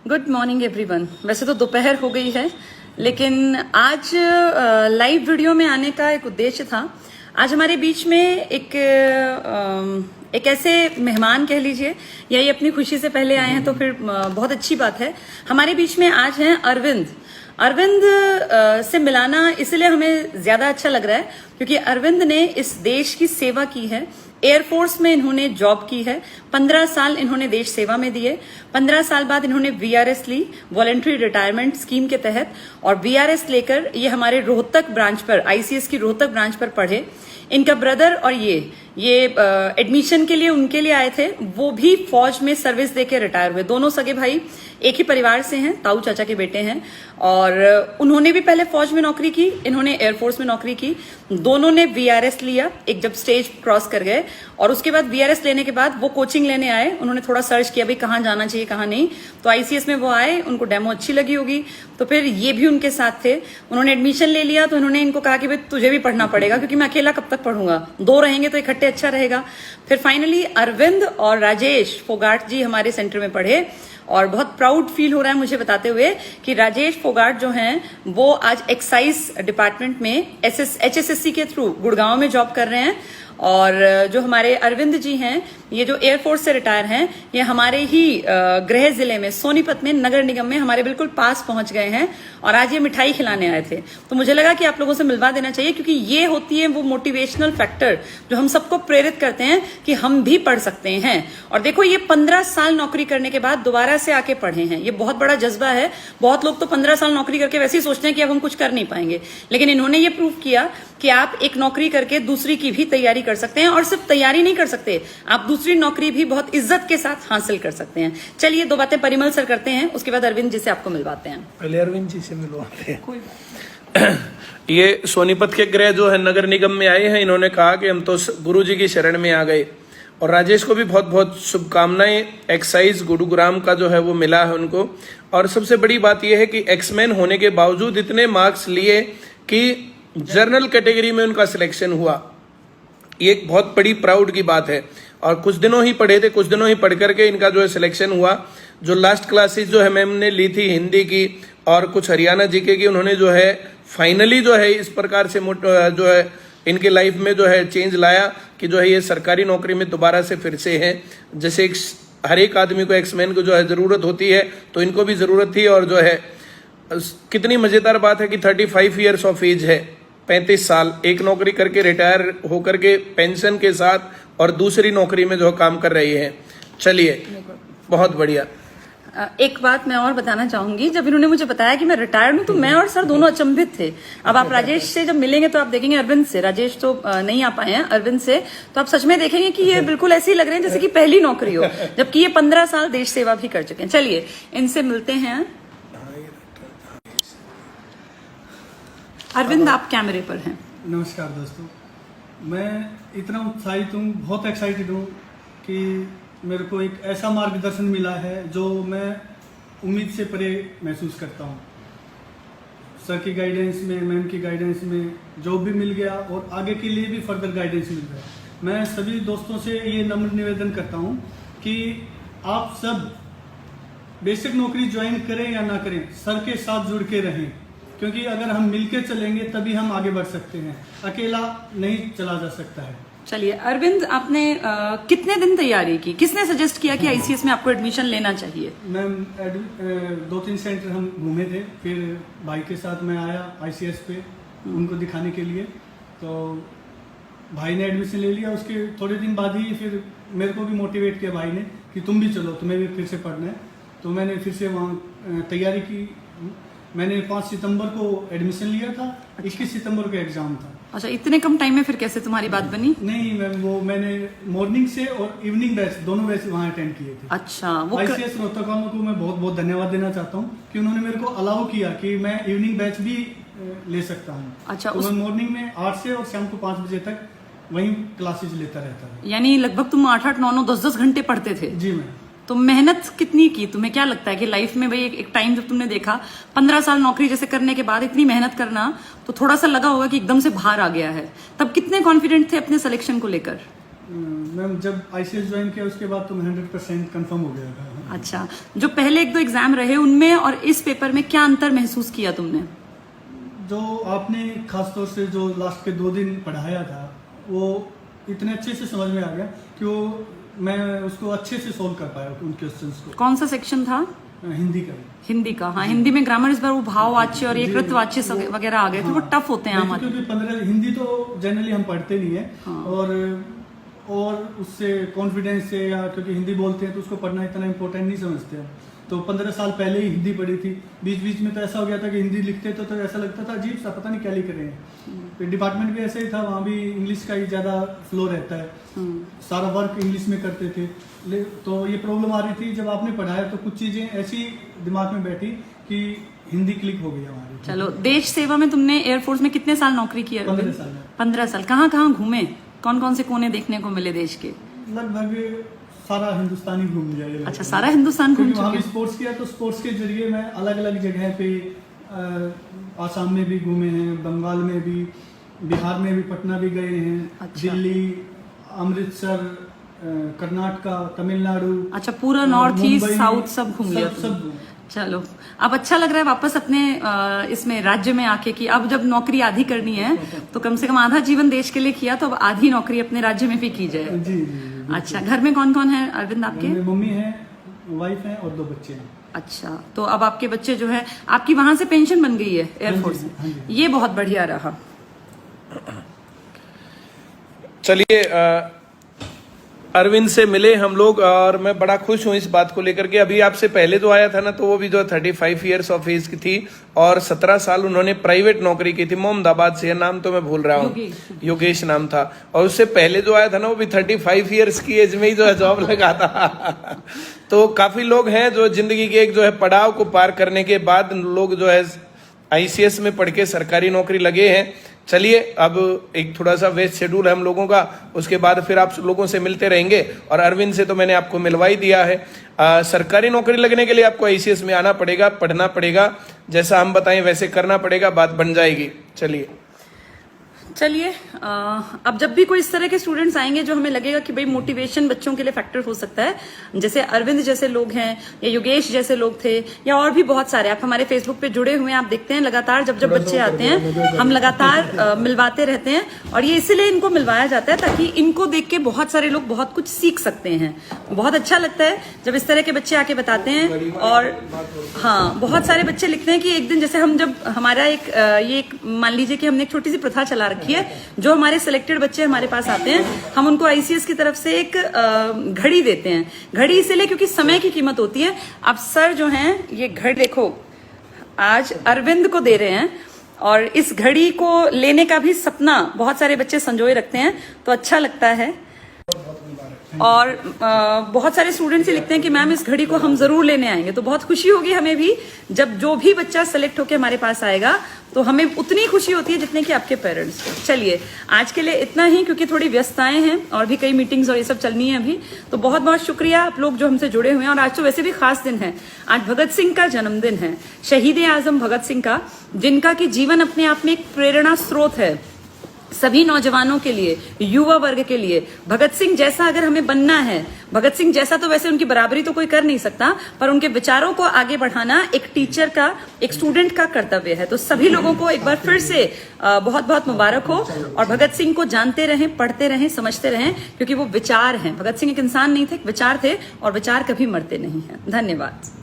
Good morning everyone. वैसे तो दोपहर हो गई है, लेकिन आज लाइव वीडियो में आने का एक उद्देश्य था। आज हमारे बीच में एक ऐसे मेहमान कह लीजिए, या ये अपनी खुशी से पहले आए हैं तो फिर बहुत अच्छी बात है। हमारे बीच में आज हैं अरविंद से मिलाना इसलिए हमें ज्यादा अच्छा लग रहा है क्योंकि अरविंद ने इस देश की सेवा की है। एयरफोर्स में इन्होंने जॉब की है, 15 साल इन्होंने देश सेवा में दिए। 15 साल बाद इन्होंने वीआरएस ली, वॉलंटरी रिटायरमेंट स्कीम के तहत, और वीआरएस लेकर ये हमारे रोहतक ब्रांच पर, आईसीएस की रोहतक ब्रांच पर पढ़े। इनका ब्रदर और ये एडमिशन के लिए उनके लिए आए थे, वो भी फौज में सर्विस देके रिटायर हुए। दोनों सगे भाई एक ही परिवार से हैं, ताऊ चाचा के बेटे हैं, और उन्होंने भी पहले फौज में नौकरी की, इन्होंने एयरफोर्स में नौकरी की। दोनों ने वीआरएस लिया, एक जब स्टेज क्रॉस कर गए, और उसके बाद वीआरएस लेने के बाद वो कोचिंग लेने आए। उन्होंने थोड़ा सर्च किया भाई कहाँ जाना चाहिए कहाँ नहीं, तो आईसीएस में वो आए, उनको डेमो अच्छी लगी होगी, तो फिर ये भी उनके साथ थे। उन्होंने एडमिशन ले लिया, तो उन्होंने इनको कहा कि भाई तुझे भी पढ़ना पड़ेगा क्योंकि मैं अकेला कब तक पढ़ूंगा, दो रहेंगे तो इकट्ठे अच्छा रहेगा। फिर फाइनली अरविंद और राजेश फोगाट जी हमारे सेंटर में पढ़े, और बहुत प्राउड फील हो रहा है मुझे बताते हुए कि राजेश फोगाट जो हैं वो आज एक्साइज डिपार्टमेंट में एचएसएससी के थ्रू गुड़गांव में जॉब कर रहे हैं। और जो हमारे अरविंद जी हैं, ये जो एयरफोर्स से रिटायर हैं, ये हमारे ही गृह जिले में सोनीपत में नगर निगम में हमारे बिल्कुल पास पहुंच गए हैं, और आज ये मिठाई खिलाने आए थे। तो मुझे लगा कि आप लोगों से मिलवा देना चाहिए क्योंकि ये होती है वो मोटिवेशनल फैक्टर जो हम सबको प्रेरित करते हैं कि हम भी पढ़ सकते हैं। और देखो, ये 15 साल नौकरी करने के बाद दोबारा से आके पढ़े हैं, ये बहुत बड़ा जज्बा है। बहुत लोग तो 15 साल नौकरी करके वैसे ही सोचते हैं कि अब हम कुछ कर नहीं पाएंगे, लेकिन इन्होंने ये प्रूव किया कि आप एक नौकरी करके दूसरी की भी तैयारी कर सकते हैं, और सिर्फ तैयारी नहीं कर सकते, आप दूसरी नौकरी भी बहुत इज्जत के साथ हासिल कर सकते हैं। चलिए दो बातें परिमल सर करते हैं, उसके बाद अरविंद जी से आपको मिलवाते हैं। पहले अरविंद जी से मिलवाते हैं। ये सोनीपत के गृह जो है नगर निगम में आए हैं, इन्होंने कहा कि हम तो गुरु जी की शरण में आ गए, और राजेश को भी बहुत बहुत शुभकामनाएं। एक्साइज गुरुग्राम का जो है वो मिला है उनको, और सबसे बड़ी बात यह है कि एक्समैन होने के बावजूद इतने मार्क्स लिए कि जनरल कैटेगरी में उनका सिलेक्शन हुआ। ये एक बहुत बड़ी प्राउड की बात है, और कुछ दिनों ही पढ़े थे, कुछ दिनों ही पढ़ करके इनका जो है सिलेक्शन हुआ। जो लास्ट क्लासेस जो है मैम ने ली थी हिंदी की और कुछ हरियाणा जीके की, उन्होंने जो है फाइनली जो है इस प्रकार से जो है इनके लाइफ में जो है चेंज लाया कि जो है ये सरकारी नौकरी में दोबारा से फिर से है। जैसे हर एक आदमी को एक्समैन को जो है जरूरत होती है, तो इनको भी जरूरत थी। और जो है कितनी मजेदार बात है कि 35 ईयर्स ऑफ एज है, 35 साल एक नौकरी करके रिटायर होकर के पेंशन के साथ, और दूसरी नौकरी में जो काम कर रही है। चलिए, बहुत बढ़िया। एक बात मैं और बताना चाहूंगी, जब इन्होंने मुझे बताया कि मैं रिटायर्ड हूं तो मैं और सर दोनों अचंभित थे। अब आप राजेश से जब मिलेंगे तो आप देखेंगे, अरविंद से, राजेश तो नहीं आ पाए हैं, अरविंद से तो आप सच में देखेंगे कि ये बिल्कुल ऐसे ही लग रहे हैं जैसे कि पहली नौकरी हो, जबकि ये 15 साल देश सेवा भी कर चुके हैं। चलिए इनसे मिलते हैं। अरविंद, आप कैमरे पर हैं। नमस्कार दोस्तों, मैं इतना उत्साहित हूँ, बहुत एक्साइटेड हूँ कि मेरे को एक ऐसा मार्गदर्शन मिला है जो मैं उम्मीद से परे महसूस करता हूँ। सर की गाइडेंस में, मैम की गाइडेंस में जॉब भी मिल गया, और आगे के लिए भी फर्दर गाइडेंस मिल गया। मैं सभी दोस्तों से ये नम्र निवेदन करता हूँ कि आप सब बेसिक नौकरी ज्वाइन करें या ना करें, सर के साथ जुड़ के रहें, क्योंकि अगर हम मिलके चलेंगे तभी हम आगे बढ़ सकते हैं, अकेला नहीं चला जा सकता है। चलिए अरविंद, आपने कितने दिन तैयारी की? किसने सजेस्ट किया कि आईसीएस में आपको एडमिशन लेना चाहिए? मैम 2-3 सेंटर हम घूमे थे, फिर भाई के साथ मैं आया आईसीएस पे उनको दिखाने के लिए, तो भाई ने एडमिशन ले लिया। उसके थोड़े दिन बाद ही फिर मेरे को भी मोटिवेट किया भाई ने कि तुम भी चलो, तुम्हें भी फिर से पढ़ना है। तो मैंने फिर से वहाँ तैयारी की। मैंने 5 सितंबर को एडमिशन लिया था, 21 सितंबर को एग्जाम था। अच्छा, इतने कम टाइम में फिर कैसे तुम्हारी बात बनी? नहीं मैम, वो मैंने मॉर्निंग से और इवनिंग बैच, दोनों बैच वहाँ अटेंड किए थे। अच्छा, वो आईसीएस रोहतक वालों को मैं बहुत बहुत धन्यवाद देना चाहता हूँ कि उन्होंने मेरे को अलाउ किया कि मैं इवनिंग बैच भी ले सकता हूँ। अच्छा, तो मैं मॉर्निंग में 8 से और शाम को 5 बजे तक वहीं क्लासेज लेता रहता था। यानी लगभग तुम 8-8, 9-9, 10-10 घंटे पढ़ते थे? जी मैम। तो मेहनत कितनी की? तुम्हें क्या लगता है कि लाइफ में भाई एक टाइम जब तुमने देखा 15 साल नौकरी जैसे करने के बाद इतनी मेहनत करना, तो थोड़ा सा लगा होगा कि एकदम से बाहर आ गया है, तब कितने कॉन्फिडेंट थे अपने सिलेक्शन को लेकर? मैम जब ICS ज्वाइन किया उसके बाद तो मैं 100% कंफर्म हो गया था। अच्छा, जो पहले 1-2 एग्जाम रहे उनमें और इस पेपर में क्या अंतर महसूस किया तुमने? जो आपने खासतौर से जो लास्ट के 2 दिन पढ़ाया था वो इतने अच्छे से समझ में आ गया कि वो मैं उसको अच्छे से सोल्व कर पाया उन क्वेश्चंस को। कौन सा सेक्शन था? हिंदी का। हिंदी का, हाँ। हिंदी में ग्रामर इस बार वो भाववाच्य और ये कृतवाच्य वगैरह आ गए थे, वो टफ होते हैं हमारे। क्योंकि 15 हिंदी तो जनरली हम पढ़ते नहीं है। हाँ। और उससे कॉन्फिडेंस से, या क्योंकि हिंदी बोलते हैं तो उसको पढ़ना इतना इम्पोर्टेंट नहीं समझते हैं। तो 15 साल पहले ही हिंदी पढ़ी थी। बीच बीच में तो ऐसा हो गया था कि हिंदी लिखते तो ऐसा लगता था अजीब सा, पता नहीं क्या लिख रहे हैं। तो डिपार्टमेंट भी ऐसा ही था, वहाँ भी इंग्लिश का ही ज़्यादा फ्लो रहता है, सारा वर्क इंग्लिश में करते थे। तो ये प्रॉब्लम आ रही थी। जब आपने पढ़ाया तो कुछ चीज़ें ऐसी दिमाग में बैठी कि हिंदी क्लिक हो गई हमारी। चलो, देश सेवा में तुमने एयरफोर्स में कितने साल नौकरी की? 15 साल। 15 साल। कहाँ कहाँ घूमे? कौन कौन से कोने देखने को मिले देश के? लगभग सारा हिंदुस्तान ही घूम गया। अच्छा, सारा हिंदुस्तान घूम वहाँ भी चुके? स्पोर्ट्स किया तो स्पोर्ट्स के जरिए मैं अलग अलग जगह पे आसाम में भी घूमे हैं, बंगाल में भी, बिहार में भी, पटना भी गए हैं। अच्छा। दिल्ली, अमृतसर, कर्नाटका, तमिलनाडु। अच्छा, पूरा नॉर्थ ईस्ट मुंबई, साउथ सब घूम लिया तुमने। सब। चलो, अब अच्छा लग रहा है वापस अपने इसमें राज्य में आके कि अब जब नौकरी आधी करनी है तो कम से कम आधा जीवन देश के लिए किया, तो अब आधी नौकरी अपने राज्य में भी की जाए। जी। अच्छा, घर में कौन कौन है अरविंद आपके? मेरी मम्मी है, वाइफ है और 2 बच्चे हैं। अच्छा, तो अब आपके बच्चे जो है, आपकी वहां से पेंशन बन गई है एयरफोर्स हाँ में, जी। ये बहुत बढ़िया रहा। चलिए, अरविंद से मिले हम लोग और मैं बड़ा खुश हूं इस बात को लेकर के। अभी आपसे पहले जो आया था ना, तो वो भी जो 35 ईयर्स ऑफ एज की थी और 17 साल उन्होंने प्राइवेट नौकरी की थी मोहम्मदाबाद से। नाम तो मैं भूल रहा हूँ, योगेश नाम था। और उससे पहले जो आया था ना, वो भी 35 ईयर्स की एज में ही जो है जॉब लगा था। तो काफी लोग हैं जो जिंदगी के एक जो है पड़ाव को पार करने के बाद लोग जो है ICS में पढ़ के सरकारी नौकरी लगे हैं। चलिए, अब एक थोड़ा सा वेस्ट शेड्यूल है हम लोगों का, उसके बाद फिर आप लोगों से मिलते रहेंगे। और अरविंद से तो मैंने आपको मिलवा ही दिया है। सरकारी नौकरी लगने के लिए आपको ICS में आना पड़ेगा, पढ़ना पड़ेगा, जैसा हम बताएं वैसे करना पड़ेगा, बात बन जाएगी। चलिए, अब जब भी कोई इस तरह के स्टूडेंट्स आएंगे जो हमें लगेगा कि भाई मोटिवेशन बच्चों के लिए फैक्टर हो सकता है, जैसे अरविंद जैसे लोग हैं या योगेश जैसे लोग थे या और भी बहुत सारे, आप हमारे फेसबुक पे जुड़े हुए हैं, आप देखते हैं लगातार जब बच्चे आते हैं हम लगातार मिलवाते रहते हैं। और ये इसीलिए इनको मिलवाया जाता है ताकि इनको देख के बहुत सारे लोग बहुत कुछ सीख सकते हैं। बहुत अच्छा लगता है जब इस तरह के बच्चे आके बताते हैं। और हाँ, बहुत सारे बच्चे लिखते हैं कि एक दिन, जैसे हम जब हमारा एक मान लीजिए कि हमने एक छोटी सी प्रथा चला रखी है, जो हमारे सिलेक्टेड बच्चे हमारे पास आते हैं हम उनको ICS की तरफ से एक घड़ी देते हैं। घड़ी इसलिए क्योंकि समय की कीमत होती है। अब सर जो हैं, ये घड़ी देखो आज अरविंद को दे रहे हैं और इस घड़ी को लेने का भी सपना बहुत सारे बच्चे संजोए रखते हैं, तो अच्छा लगता है। और बहुत सारे स्टूडेंट्स ही लिखते हैं कि मैम इस घड़ी को हम जरूर लेने आएंगे। तो बहुत खुशी होगी हमें भी जब जो भी बच्चा सेलेक्ट होकर हमारे पास आएगा, तो हमें उतनी खुशी होती है जितने कि आपके पेरेंट्स को। चलिए, आज के लिए इतना ही, क्योंकि थोड़ी व्यस्तताएं हैं और भी कई मीटिंग्स और ये सब चलनी है अभी। तो बहुत बहुत शुक्रिया आप लोग जो हमसे जुड़े हुए हैं। और आज तो वैसे भी खास दिन है, आज भगत सिंह का जन्मदिन है, शहीद आजम भगत सिंह का, जिनका कि जीवन अपने आप में एक प्रेरणा स्रोत है सभी नौजवानों के लिए, युवा वर्ग के लिए। भगत सिंह जैसा अगर हमें बनना है, भगत सिंह जैसा तो वैसे उनकी बराबरी तो कोई कर नहीं सकता, पर उनके विचारों को आगे बढ़ाना एक टीचर का, एक स्टूडेंट का कर्तव्य है। तो सभी लोगों को एक बार फिर से बहुत बहुत मुबारक हो। और भगत सिंह को जानते रहें, पढ़ते रहें, समझते रहें, क्योंकि वो विचार हैं। भगत सिंह एक इंसान नहीं थे, एक विचार थे, और विचार कभी मरते नहीं हैं। धन्यवाद।